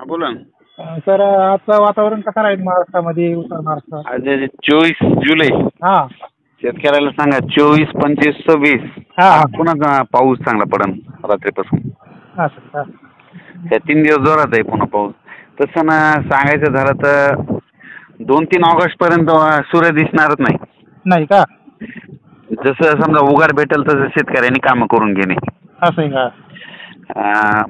बोला ना. सर आजचं वातावरण कसं राहील महाराष्ट्रामध्ये, उत्तर महाराष्ट्रात? आज 24 जुलै. हा शेतकऱ्याला सांगा 24, 25, 26 हा हा पुन्हा पाऊस चांगला पडन रात्रीपासून. हा सर. हा त्या 3 दिवस जोरात आहे पुन्हा पाऊस. तसं ना सांगायचं झालं तर 2-3 ऑगस्ट पर्यंत सूर्य दिसणारच नाही. नाही का? जसं समजा उघाड भेटेल तसं शेतकऱ्यांनी कामं करून घेणे. असं आहे का?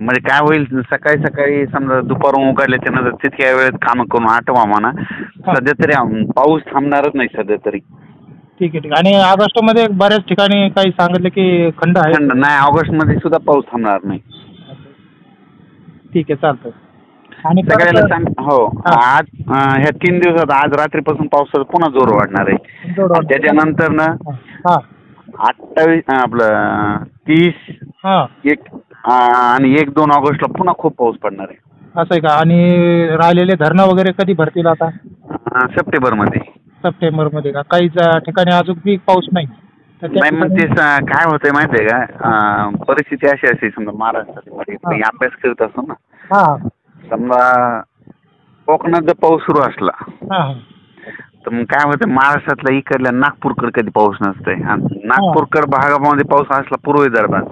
म्हणजे काय होईल, सकाळी सकाळी समजा दुपारून उघडल्याच्या नंतर तितक्या वेळेत कामं करून आठवा म्हणा. सध्या तरी पाऊस थांबणारच नाही सध्या तरी. ठीक आहे. आणि ऑगस्टमध्ये बऱ्याच ठिकाणी काही सांगितलं की खंड आहे. थंड नाही, ऑगस्टमध्ये सुद्धा पाऊस थांबणार नाही. ठीक आहे, चालतं. आणि सगळ्याला सांग हो. आज ह्या 3 दिवसात आज रात्रीपासून पावसाचा पुन्हा जोर वाढणार आहे. त्याच्यानंतर ना 28 आपलं 30 1 आणि 1-2 ऑगस्टला पुन्हा खूप पाऊस पडणार आहे. असं आहे का? आणि राहिलेले धरणं वगैरे कधी भरतील आता? सप्टेंबरमध्ये. सप्टेंबरमध्ये का? काही ठिकाणी अजून पीक पाऊस नाही. नाही, मग ते काय होतंय माहिती आहे का, परिस्थिती अशी असते समजा महाराष्ट्रामध्ये अभ्यास करत असतो ना. समजा कोकणात जर पाऊस सुरू असला तर मग काय होतं, महाराष्ट्रातल्या इकडल्या नागपूरकडे कधी पाऊस नसतंय. आणि नागपूरकड भागामध्ये पाऊस असला पूर्व विदर्भात,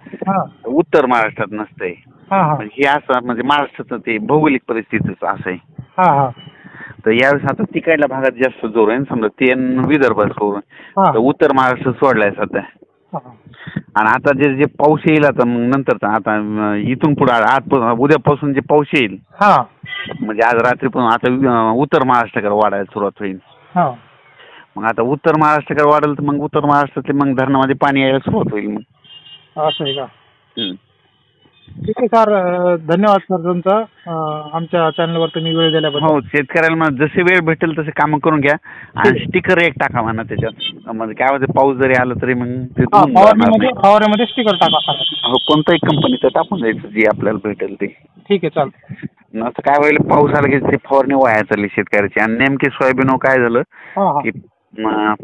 उत्तर महाराष्ट्रात नसतंय. हे असं म्हणजे महाराष्ट्राचं ते भौगोलिक परिस्थितीच असं आहे. तर यावेळेस आता तिकडल्या भागात जास्त जोर आहे. समजा ते विदर्भात सोडून तर उत्तर महाराष्ट्र सोडलाय सध्या. आणि आता जे जे पाऊस येईल आता मग नंतर आता इथून पुढे आज उद्यापासून जे पाऊस येईल म्हणजे आज रात्रीपासून आता उत्तर महाराष्ट्राकडे वाढायला सुरुवात होईल. मग आता उत्तर महाराष्ट्राकडे वाढेल तर मग उत्तर महाराष्ट्रातले मग धरणामध्ये पाणी यायला सुरुवात होईल. मग असं आहे का? ठीक आहे सर, धन्यवाद सर तुमचा. आमच्या चॅनलवर तुम्ही वेळ दिल्याबद्दल. हो, शेतकऱ्याला मग जसे वेळ भेटेल तसे कामं करून घ्या. आणि स्टिकर एक टाका म्हणा त्याच्यात. म्हणजे काय होतं, पाऊस जरी आला तरी मग ते फवारण्यामध्ये स्टिकर टाका. हो, कोणत्याही कंपनीचं टाकून द्यायचं जे आपल्याला भेटेल ते. ठीक आहे, चालतं. असं काय होईल, पाऊस आला की ते फवारणी वाया चालली शेतकऱ्याची. आणि नेमके सोयाबीन काय झालं की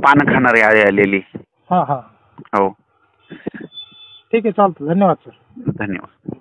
पानं खाणारी आळी आलेली. हो, ठीक आहे, चालतं. धन्यवाद सर. धन्यवाद.